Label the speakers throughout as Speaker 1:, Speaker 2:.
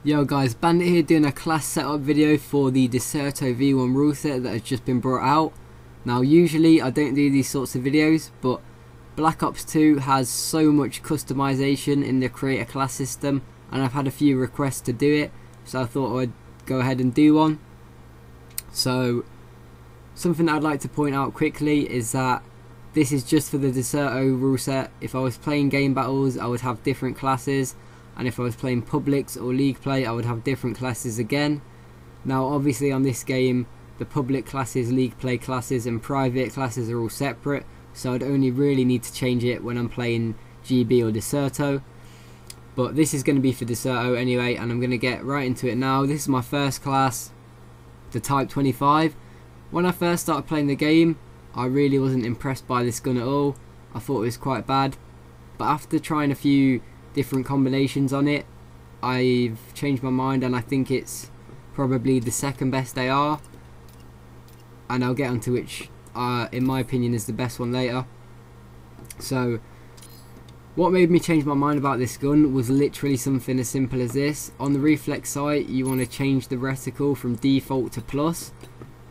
Speaker 1: Yo guys, Bandit here doing a class setup video for the Decerto V1 rule set that has just been brought out. Now usually I don't do these sorts of videos, but Black Ops 2 has so much customization in the create a class system, and I've had a few requests to do it, so I thought I'd go ahead and do one. So something that I'd like to point out quickly is that this is just for the Decerto rule set. If I was playing game battles I would have different classes, and if I was playing publics or league play I would have different classes again. Now obviously on this game the public classes, league play classes and private classes are all separate, so I'd only really need to change it when I'm playing GB or Decerto. But this is going to be for Decerto anyway, and I'm going to get right into it now. This is my first class, the Type 25. When I first started playing the game I really wasn't impressed by this gun at all. I thought it was quite bad, but after trying a few different combinations on it I've changed my mind, and I think it's probably the second best AR, and I'll get onto which in my opinion is the best one later. So what made me change my mind about this gun was literally something as simple as this. On the reflex sight you want to change the reticle from default to plus.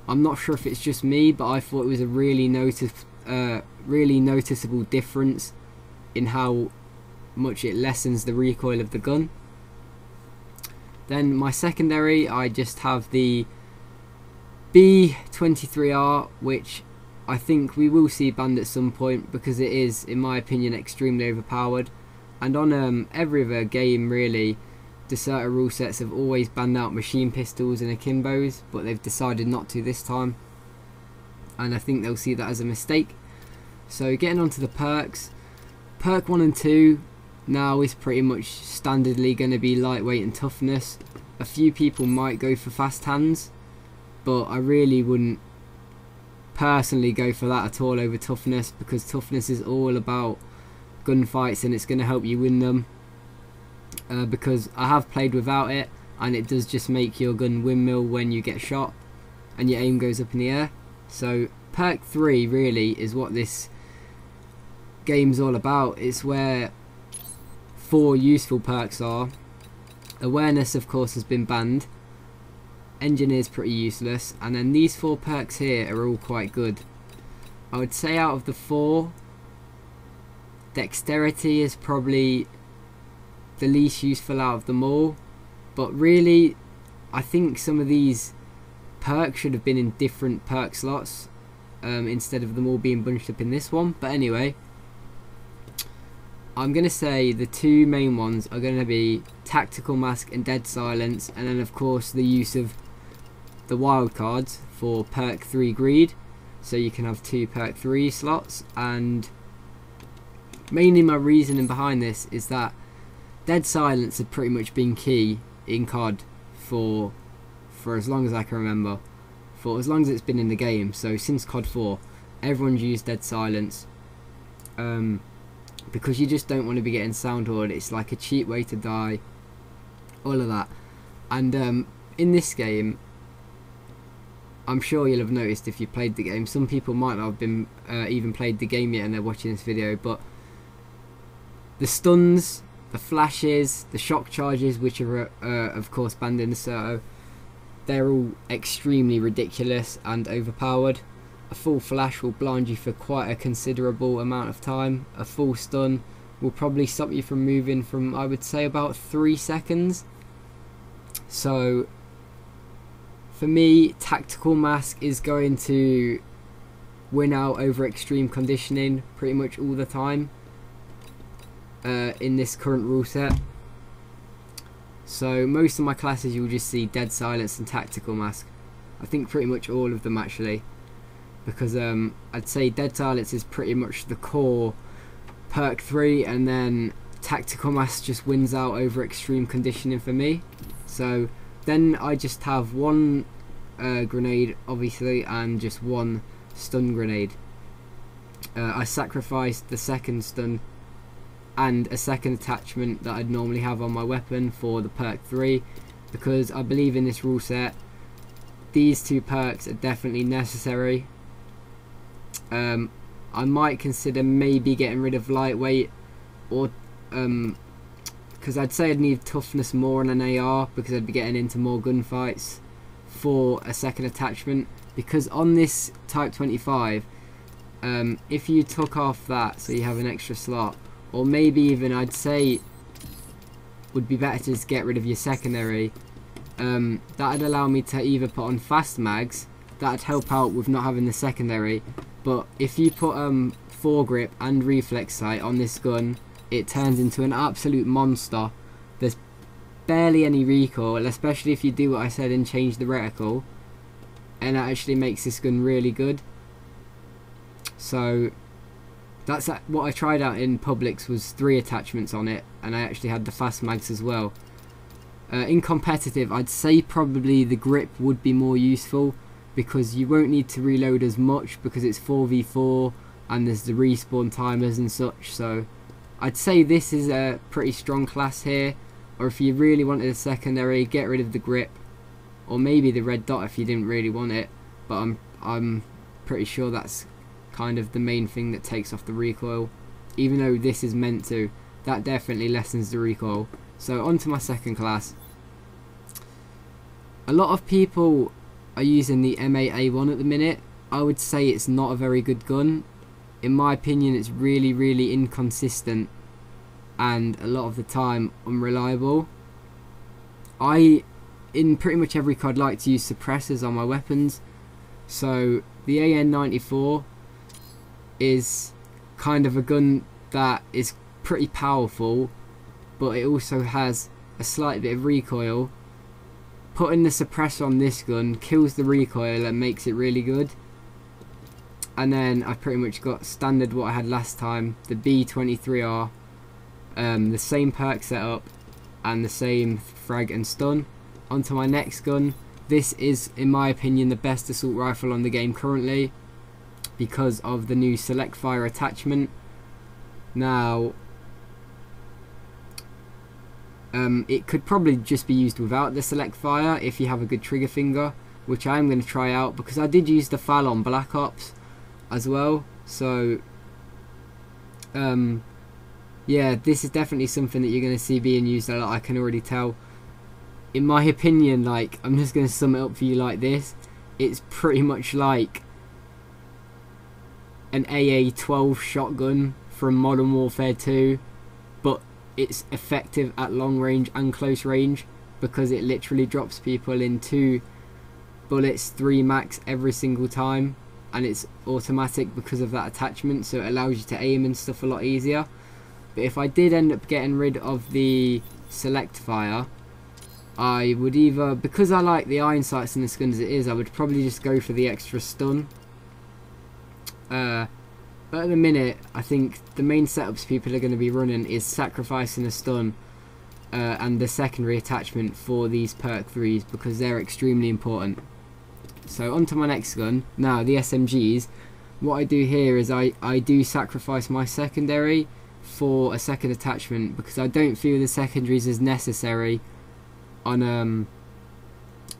Speaker 1: I'm not sure if it's just me, but I thought it was a really noticeable difference in how much it lessens the recoil of the gun. Then my secondary, I just have the B23R, which I think we will see banned at some point because it is, in my opinion, extremely overpowered. And on every other game really, Decerto rule sets have always banned out machine pistols and akimbos, but they've decided not to this time, and I think they'll see that as a mistake. So getting on to the perks, perk 1 and 2 now is pretty much standardly going to be lightweight and toughness. A few people might go for fast hands, but I really wouldn't personally go for that at all over toughness, because toughness is all about gunfights and it's going to help you win them. Because I have played without it and it does just make your gun windmill when you get shot and your aim goes up in the air. So perk 3 really is what this game's all about. It's where 4 useful perks are. Awareness of course has been banned, Engineer's pretty useless, and then these 4 perks here are all quite good. I would say out of the 4, Dexterity is probably the least useful out of them all, but really I think some of these perks should have been in different perk slots instead of them all being bunched up in this one. But anyway, I'm going to say the 2 main ones are going to be Tactical Mask and Dead Silence, and then of course the use of the wild cards for perk 3 Greed, so you can have 2 perk 3 slots. And mainly my reasoning behind this is that Dead Silence had pretty much been key in COD for as long as I can remember, for as long as it's been in the game. So since COD 4 everyone's used Dead Silence, because you just don't want to be getting sound horde. It's like a cheap way to die, all of that. And in this game, I'm sure you'll have noticed if you played the game, some people might not have been even played the game yet and they're watching this video, but the stuns, the flashes, the shock charges, which are of course banned in Decerto, they're all extremely ridiculous and overpowered. A full flash will blind you for quite a considerable amount of time. A full stun will probably stop you from moving from, I would say, about 3 seconds. So for me, Tactical Mask is going to win out over extreme conditioning pretty much all the time in this current rule set. So most of my classes you'll just see Dead Silence and Tactical Mask. I think pretty much all of them actually, because I'd say Dead Silence is pretty much the core perk 3, and then Tactical Mask just wins out over extreme conditioning for me. So then I just have 1 grenade obviously and just 1 stun grenade. I sacrificed the second stun and a second attachment that I'd normally have on my weapon for the perk 3, because I believe in this rule set these 2 perks are definitely necessary. I might consider maybe getting rid of lightweight, or because I'd say I'd need toughness more on an AR, because I'd be getting into more gunfights for a second attachment. Because on this Type 25, if you took off that, so you have an extra slot, or maybe even I'd say would be better to just get rid of your secondary, that'd allow me to either put on fast mags, that'd help out with not having the secondary. But if you put foregrip and reflex sight on this gun, it turns into an absolute monster. There's barely any recoil, especially if you do what I said and change the reticle, and that actually makes this gun really good. So that's what I tried out in Publix, was 3 attachments on it, and I actually had the fast mags as well. In competitive, I'd say probably the grip would be more useful, because you won't need to reload as much because it's 4v4 and there's the respawn timers and such. So I'd say this is a pretty strong class here. Or if you really wanted a secondary, get rid of the grip, or maybe the red dot if you didn't really want it. But I'm pretty sure that's kind of the main thing that takes off the recoil, even though this is meant to. That definitely lessens the recoil. So on to my second class. A lot of people are using the M8A1 at the minute. I would say it's not a very good gun. In my opinion, it's really inconsistent, and a lot of the time unreliable. In pretty much every COD, like to use suppressors on my weapons. So the AN94 is kind of a gun that is pretty powerful, but it also has a slight bit of recoil. Putting the suppressor on this gun kills the recoil and makes it really good. And then I've pretty much got standard what I had last time, the B23R, the same perk setup and the same frag and stun. Onto my next gun. This is, in my opinion, the best assault rifle on the game currently, because of the new select fire attachment. Now, it could probably just be used without the select fire if you have a good trigger finger, which I am going to try out, because I did use the FAL on Black Ops as well. So yeah, this is definitely something that you're going to see being used a lot, I can already tell. In my opinion, like, I'm just going to sum it up for you like this: it's pretty much like an AA-12 shotgun from Modern Warfare 2, but it's effective at long range and close range, because it literally drops people in 2 bullets, 3 max every single time, and it's automatic because of that attachment, so it allows you to aim and stuff a lot easier. But if I did end up getting rid of the select fire, I would either, because I like the iron sights in this gun as it is, I would probably just go for the extra stun. But at the minute, I think the main setups people are going to be running is sacrificing a stun and the secondary attachment for these perk 3s, because they're extremely important. So on to my next gun. Now, the SMGs. What I do here is I do sacrifice my secondary for a second attachment, because I don't feel the secondaries as necessary on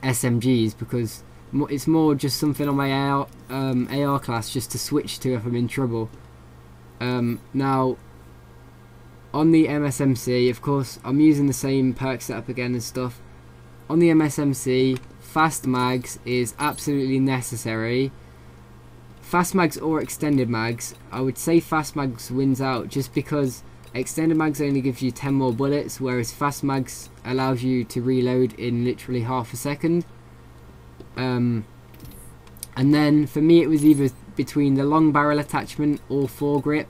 Speaker 1: SMGs, because it's more just something on my AR class just to switch to if I'm in trouble. Now, on the MSMC, of course, I'm using the same perk setup again and stuff. On the MSMC, fast mags is absolutely necessary. Fast mags or extended mags. I would say fast mags wins out, just because extended mags only gives you 10 more bullets, whereas fast mags allows you to reload in literally half a second. And then for me, it was either between the long barrel attachment or foregrip.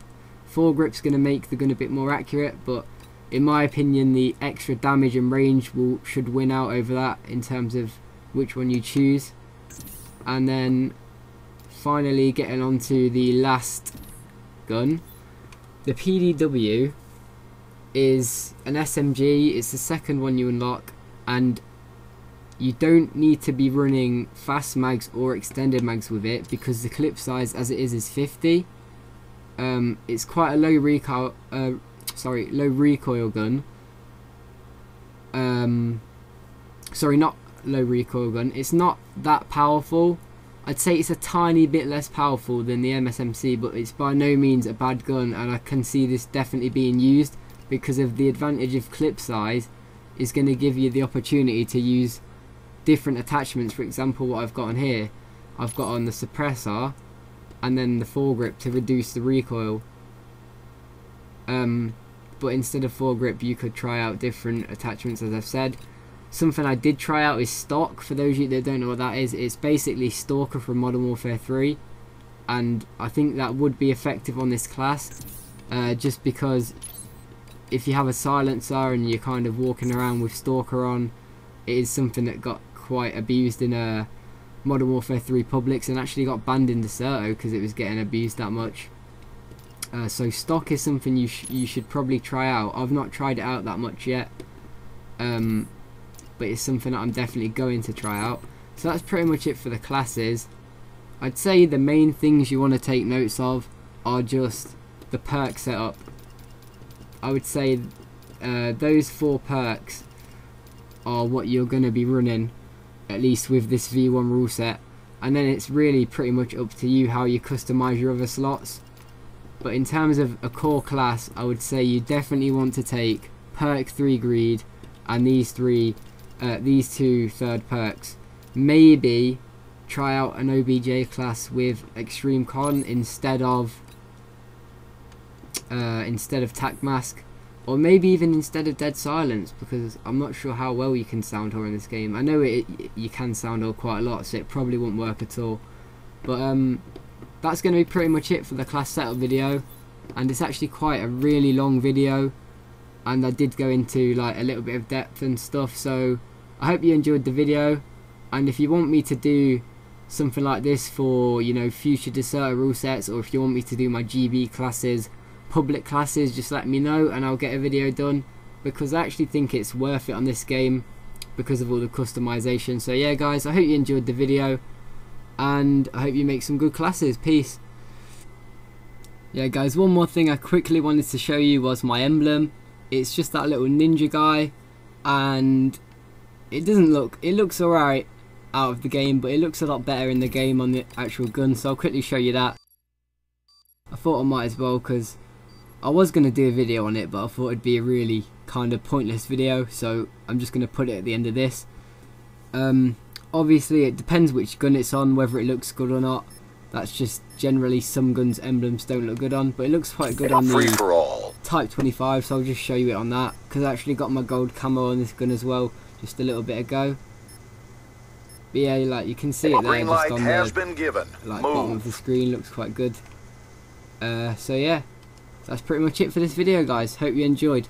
Speaker 1: Foregrip's going to make the gun a bit more accurate, but in my opinion, the extra damage and range should win out over that in terms of which one you choose. And then finally, getting on to the last gun, the PDW is an SMG. It's the second one you unlock, and you don't need to be running fast mags or extended mags with it, because the clip size as it is 50. It's quite a low recoil gun. Sorry, not low recoil gun. It's not that powerful. I'd say it's a tiny bit less powerful than the MSMC, but it's by no means a bad gun, and I can see this definitely being used, because of the advantage of clip size, is going to give you the opportunity to use different attachments. For example, what I've got on here, I've got on the suppressor and then the foregrip to reduce the recoil. But instead of foregrip, you could try out different attachments, as I've said. Something I did try out is stock. For those of you that don't know what that is, it's basically Stalker from Modern Warfare 3, and I think that would be effective on this class, just because if you have a silencer and you're kind of walking around with Stalker on, it is something that got quite abused in Modern Warfare 3 publics, and actually got banned in Decerto because it was getting abused that much. So stock is something you should probably try out. I've not tried it out that much yet, but it's something that I'm definitely going to try out. So that's pretty much it for the classes. I'd say the main things you want to take notes of are just the perk setup. I would say those 4 perks are what you're going to be running, at least with this V1 rule set, and then it's really pretty much up to you how you customize your other slots. But in terms of a core class, I would say you definitely want to take perk 3 greed and these 2 third perks. Maybe try out an OBJ class with extreme con instead of tac mask, or maybe even instead of dead silence, because I'm not sure how well you can sound whore in this game. I know you can sound whore quite a lot, so it probably won't work at all. But that's going to be pretty much it for the class setup video, and it's actually quite a really long video, and I did go into like a little bit of depth and stuff. So I hope you enjoyed the video, and if you want me to do something like this for, you know, future Decerto rule sets, or if you want me to do my GB classes, public classes, just let me know and I'll get a video done, because I actually think it's worth it on this game because of all the customization. So yeah guys, I hope you enjoyed the video, and I hope you make some good classes. Peace. Yeah guys, one more thing I quickly wanted to show you was my emblem. It's just that little ninja guy, and it looks alright out of the game, but it looks a lot better in the game on the actual gun, so I'll quickly show you that. I thought I might as well, because I was going to do a video on it, but I thought it'd be a really kind of pointless video, so I'm just going to put it at the end of this. Obviously it depends which gun it's on, whether it looks good or not. That's just generally some guns' emblems don't look good on, but it looks quite good on the Type 25, so I'll just show you it on that, because I actually got my gold camo on this gun as well just a little bit ago. But yeah, like you can see it there just on the bottom of the screen, looks quite good. So yeah, that's pretty much it for this video guys, hope you enjoyed.